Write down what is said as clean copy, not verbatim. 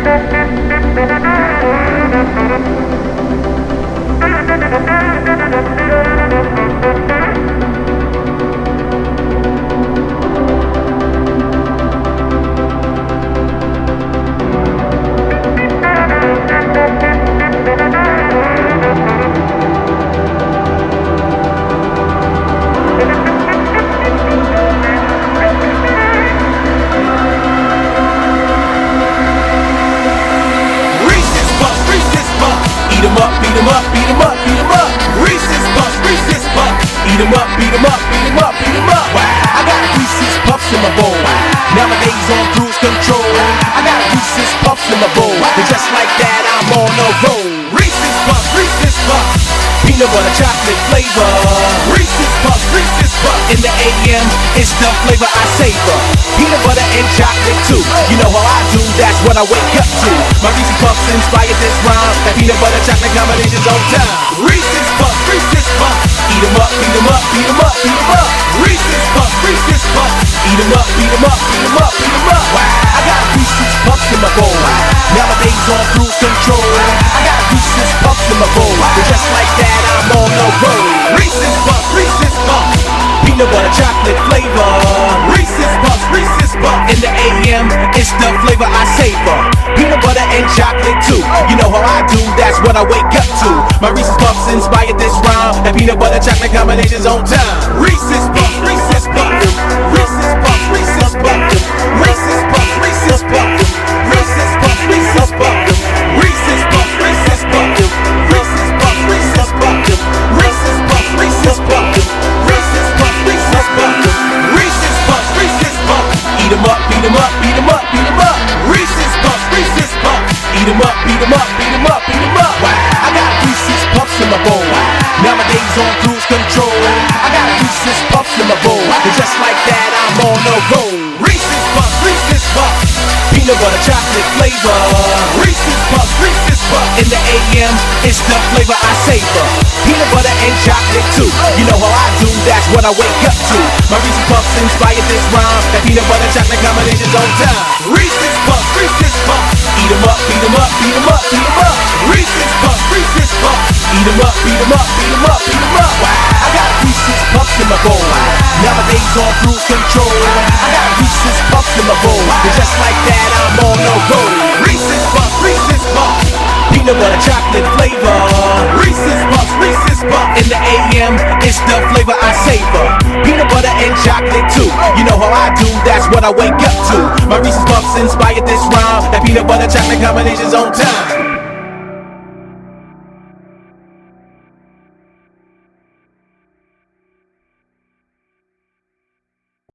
Beat 'em up, beat 'em up, beat 'em up, beat 'em up. Reese's Puffs, Reese's Puffs. Eat 'em up, beat 'em up, beat 'em up, beat 'em up. I got Reese's Puffs in my bowl. Nowadays on cruise control. I got Reese's Puffs in my bowl. And just like that, I'm on the roll. Reese's Puffs, Reese's Puffs. Peanut butter chocolate flavor. Reese's Puffs, Reese's Puffs. In the AM, it's the flavor I savor. Peanut butter and chocolate too. You know how I do, that's what I wake up to. My Reese's Puffs inspired this rhyme. That peanut butter chocolate combination's on time. Reese's Puffs, Reese's Puffs. Eat 'em up, beat 'em up, beat 'em up, beat 'em up. Reese's Puffs, Reese's Puffs. Eat 'em up, beat 'em up, beat 'em up, beat 'em up. I got Reese's Puffs in my bowl. Nowadays on cruise control. I got Reese's Puffs in my bowl. And just like that, I'm on the road. Reese's Puffs, Reese's Puffs. Peanut butter chocolate flavor. Reese's Puffs, Reese's Puffs. In the AM, it's the flavor I savor. Peanut butter and chocolate too. You know how I do, that's what I wake up to. My Reese's Puffs inspired this rhyme. That peanut butter chocolate combination's on time. Reese's Puffs, Reese's Puffs. Reese's Puffs, Reese's Puffs. Reese's Puffs, Reese's Puffs. Reese's Puffs, Reese's Puffs. Reese's Puffs, Reese's Puffs. Reese's Puffs, Reese's Puffs. Reese's Puffs, Reese's Puffs. Reese's Puffs, Reese's Puffs. Reese's Puffs, Reese's Puffs. Eat 'em up, beat 'em up, beat 'em up, beat 'em up. Reese's Puffs, Reese's Puffs. Eat 'em up, beat 'em up, beat 'em up, beat 'em up. I got Reese's Puffs in my bowl. Nowadays on cruise control. I got Reese's Puffs in my bowl. And just like that, I'm on the roll. Reese's Puffs, Reese's Puffs. Peanut butter chocolate flavor. Reese's Puffs, Reese's Puffs. In the AM, it's the flavor I savor. Peanut butter and chocolate too. You know how I do, that's what I wake up to. My Reese's Puffs inspired this rhyme. That peanut butter chocolate combination's on time. Reese's Puffs, Reese's Puffs. Eat 'em up, beat 'em up, beat 'em up, beat 'em up. Reese's Puffs, Reese's Puffs. Eat 'em up, beat 'em up, beat 'em up, beat 'em up. I got Reese's Puffs in my bowl. Nowadays on cruise control. I got Reese's Puffs in my bowl. And just like that, I'm on the road. Reese's Puffs, Reese's Puffs. Peanut butter chocolate flavor. Reese's Puffs, Reese's Puffs. In the AM, it's the flavor I savor. Peanut butter and chocolate too. You know how I do, that's what I wake up to. My Reese's Puffs inspired this rhyme. That peanut butter chocolate combination's on time.